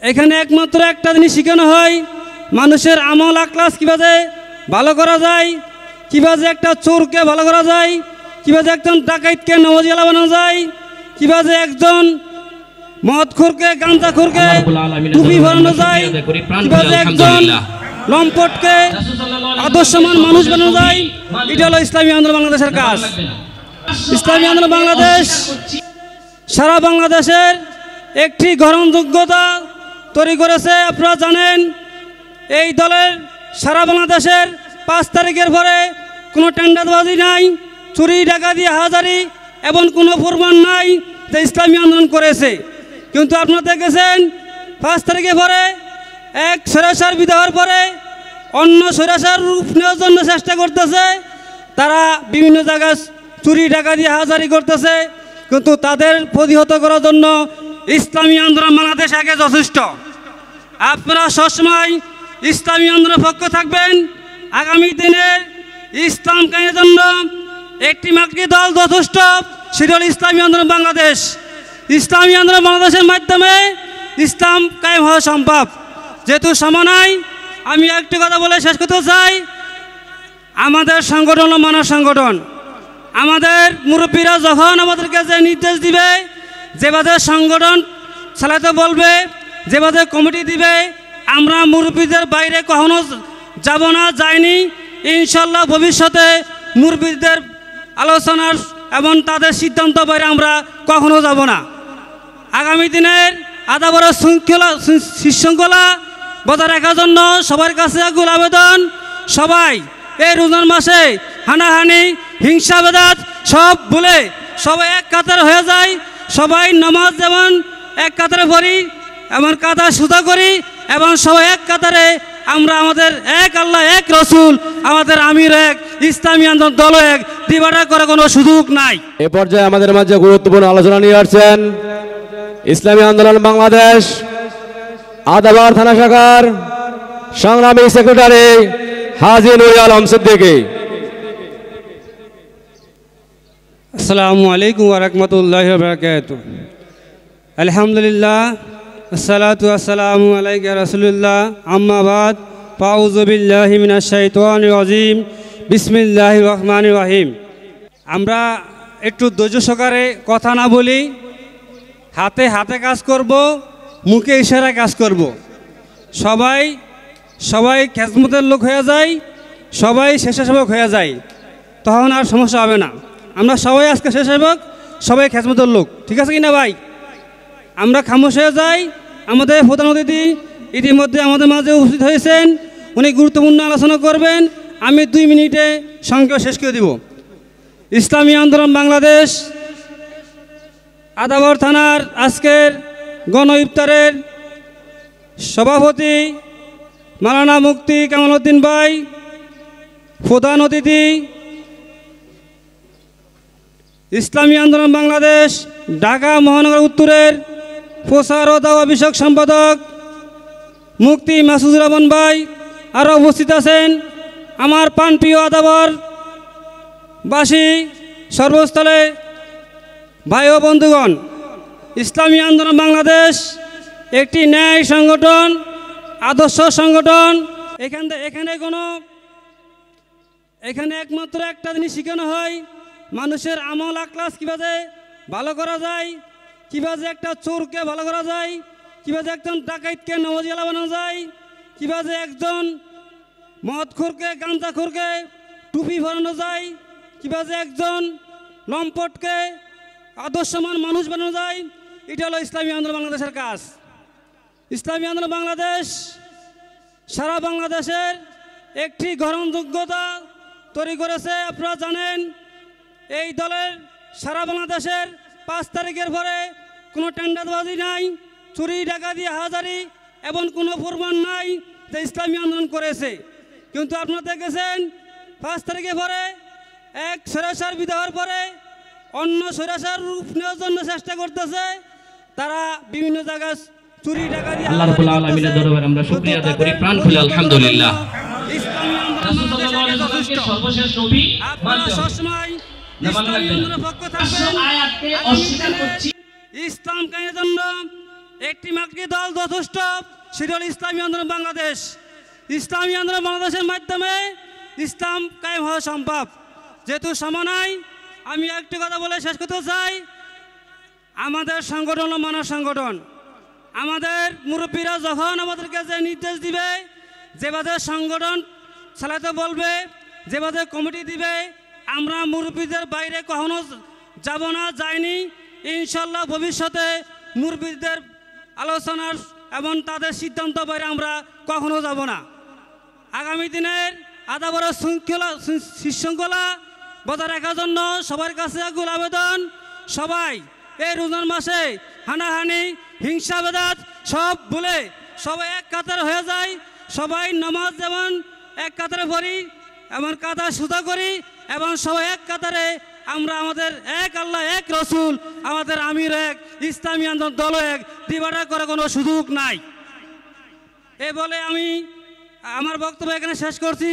এখানে একমাত্র একটা জিনিস শেখানো হয়, মানুষের আমল আখলাস কীভাবে ভালো করা যায়, কীভাবে একটা চোরকে ভালো করা যায়, কীভাবে একজন ডাকাইতকে নওয়াজিয়ালা বানানো যায়, কীভাবে একজন মদখোরকে গাঁজাখোরকে টুপি বানানো যায়, কীভাবে একজন লম্পটকে আদর্শমান মানুষ বানানো যায়। এটা হলো ইসলামী আন্দোলন বাংলাদেশের কাজ। ইসলামী আন্দোলন বাংলাদেশ সারা বাংলাদেশের একটি গ্রহণযোগ্যতা তৈরি করেছে। আপনারা জানেন এই দলের সারা বাংলাদেশের 5 তারিখের পরে কোনো টেন্ডারবাজি নাই, চুরি ডাকাতি হাজারি এবং কোনো প্রমাণ নাই যে ইসলামী আন্দোলন করেছে। কিন্তু আপনারা দেখেছেন 5 তারিখের পরে এক স্বৈরাচার বিদায়ের পরে অন্য স্বৈরাচার রূপ নেওয়ার জন্য চেষ্টা করতেছে। তারা বিভিন্ন জায়গায় চুরি ডাকাতি হাজারি করতেছে, কিন্তু তাদের প্রতিহত করার জন্য ইসলামী আন্দোলন বাংলাদেশ আগে যথেষ্ট। আপনারা সবসময় ইসলামী আন্দোলনের পক্ষ থাকবেন। আগামী দিনের ইসলাম কায়েমের জন্য একটি মাত্র দল যথেষ্ট, সেটা হল ইসলামী আন্দোলন বাংলাদেশ। ইসলামী আন্দোলন বাংলাদেশের মাধ্যমে ইসলাম কায়েম হওয়া সম্ভব। যেহেতু সময় নাই, আমি একটি কথা বলে শেষ করতে চাই। আমাদের সংগঠন হল মানব সংগঠন। আমাদের মুরব্বীরা যখন আমাদেরকে যে নির্দেশ দিবে, যেভাবে সংগঠন চালাতে বলবে, যেভাবে কমিটি দিবে, আমরা মুরব্বীদের বাইরে কখনো যাব না, যাইনি। ইনশাল্লাহ ভবিষ্যতে মুরব্বীদের আলোচনার এবং তাদের সিদ্ধান্ত বাইরে আমরা কখনো যাব না। আগামী দিনের আদা বড় শৃঙ্খলা বজায় রাখার জন্য সবার কাছে আকুল আবেদন, সবাই এই রমজান মাসে হানাহানি হিংসা বেদাত সব ভুলে সবাই এক কাতার হয়ে যায়। সবাই নামাজ যেমন এক কাতারে পড়ি, এমন কাতার সুতা করি, এবং সবাই এক কাতারে আমরা আমাদের এক আল্লাহ, এক রসুল, আমাদের আমির এক, ইসলামী আন্দোলন দল এক, ডিভাইডার করার কোনো সুযোগ নাই। এ পর্যায়ে আমাদের মাঝে গুরুত্বপূর্ণ আলোচনা নিয়ে আসছেন ইসলামী আন্দোলন বাংলাদেশ আদাবার থানা শাখার সংগ্রামী সেক্রেটারি হাজী নুরুল আলম সিদ্দিকী। আসসালামু আলাইকুম ওয়া রাহমাতুল্লাহি ওয়া বারাকাতুহু। আলহামদুলিল্লাহ, আসসালাতু ওয়াসসালামু আলাইকা রাসূলুল্লাহ, আম্মা বাদ, ফাউযু বিল্লাহি মিনাশ শাইতানির রাজীম, বিসমিল্লাহির রহমানির রহিম। আমরা একটু ধৈর্য সহকারে কথা না বলি, হাতে হাতে কাজ করব, মুখে ইশারায় কাজ করব। সবাই খেজমতের লোক হয়ে যায়, সবাই স্বেচ্ছাসেবক হয়ে যায়, তখন আর সমস্যা হবে না। আমরা সবাই আজকে স্বেচ্ছাসেবক, সবাই খেজমতের লোক, ঠিক আছে কি না ভাই? আমরা খামোশ হয়ে যাই। আমাদের প্রধান অতিথি ইতিমধ্যে আমাদের মাঝে উপস্থিত হয়েছেন, উনি গুরুত্বপূর্ণ আলোচনা করবেন। আমি 2 মিনিটে সংক্ষেপে শেষ করে দিব। ইসলামী আন্দোলন বাংলাদেশ আদাবর থানার আজকের গণ ইফতারের সভাপতি মাওলানা মুফতি কামাল উদ্দিন ভাই, প্রধান অতিথি ইসলামী আন্দোলন বাংলাদেশ ঢাকা মহানগর উত্তরের প্রচার ও দাওয়া বিষয়ক সম্পাদক মুফতি মাসুদুর রহমান ভাই, আরও উপস্থিত আছেন আমার প্রাণপ্রিয় আদাবর বাসী সর্বস্থলে ভাই ও বন্ধুগণ। ইসলামী আন্দোলন বাংলাদেশ একটি ন্যায় সংগঠন, আদর্শ সংগঠন। এখানে একমাত্র একটা জিনিস শেখানো হয়, মানুষের আমল আখলাস কীভাবে ভালো করা যায়, কীভাবে একটা চোরকে ভালো করা যায়, কীভাবে একজন ডাকাইতকে নওয়াজিয়ালা বানানো যায়, কীভাবে একজন মদখোরকে গাঁজাখোরকে টুপি বানানো যায়, কীভাবে একজন লম্পটকে আদর্শমান মানুষ বানানো যায়। এটা হলো ইসলামী আন্দোলন বাংলাদেশের কাজ। ইসলামী আন্দোলন বাংলাদেশ সারা বাংলাদেশের একটি গ্রহণযোগ্যতা তৈরি করেছে। আপনারা জানেন এই দলের সারা বাংলাদেশের 5 তারিখের পরে কোনো টেন্ডারবাজি নাই, চুরি ডাকাতি হাজারি এবং কোনো প্রমাণ নাই যে ইসলামী আন্দোলন করেছে। কিন্তু আপনারা দেখেছেন 5 তারিখের পরে এক স্বৈরাচার বিদায়ের পরে অন্য স্বৈরাচার রূপ নেওয়ার জন্য চেষ্টা করতেছে। তারা বিভিন্ন জায়গায় চুরি ডাকাতি আল্লাহ রাব্বুল আলামিনের দরবারে আমরা শুকরিয়া আদায় করি প্রাণ খুলে আলহামদুলিল্লাহ। সর্বশেষ নবী মানতে হবে। ইসলাম কায়েমের জন্য একটি মাত্র দল যথেষ্ট, সেটা হল ইসলামী আন্দোলন বাংলাদেশ। ইসলামী আন্দোলন বাংলাদেশের মাধ্যমে ইসলাম কায়েম হওয়া সম্ভব। যেহেতু সময় নাই, আমি একটি কথা বলে শেষ করতে চাই। আমাদের সংগঠন হলো মানব সংগঠন। আমাদের মুরব্বীরা যখন আমাদেরকে যে নির্দেশ দিবে, যেভাবে সংগঠন চালাতে বলবে, যেভাবে কমিটি দিবে, আমরা মুরব্বীদের বাইরে কখনো যাব না, যাইনি। ইনশাল্লাহ ভবিষ্যতে মুরব্বীদের আলোচনার এবং তাদের সিদ্ধান্ত বাইরে আমরা কখনো যাব না। আগামী দিনের আদা বড় শৃঙ্খলা বজায় রাখার জন্য সবার কাছে আকুল আবেদন, সবাই এই রমজান মাসে হানাহানি, হিংসা বেদাত সব ভুলে সবাই এক কাতার হয়ে যায়। সবাই নামাজ যেমন এক কাতারে পড়ি, এমন কাতার সুতা করি, এবং সবাই এক কাতারে আমরা আমাদের এক আল্লাহ, এক রসুল, আমাদের আমির এক, ইসলামী আন্দোলন দল এক, ডিভাইড করার কোনো সুযোগ নাই। এ বলে আমি আমার বক্তব্য এখানে শেষ করছি।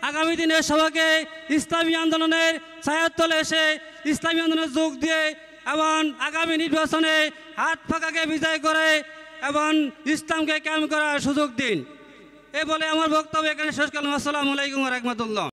আগামী দিনে সবাইকে ইসলামী আন্দোলনের ছায়ার তলে এসে ইসলামী আন্দোলনে যোগ দিয়ে এবং আগামী নির্বাচনে হাত ফাঁকাকে বিজয় করে এবং ইসলামকে কায়েম করার সুযোগ দিন। এ বলে আমার বক্তব্য এখানে শেষ করলাম। আসসালামু আলাইকুম ওয়া রাহমাতুল্লাহ।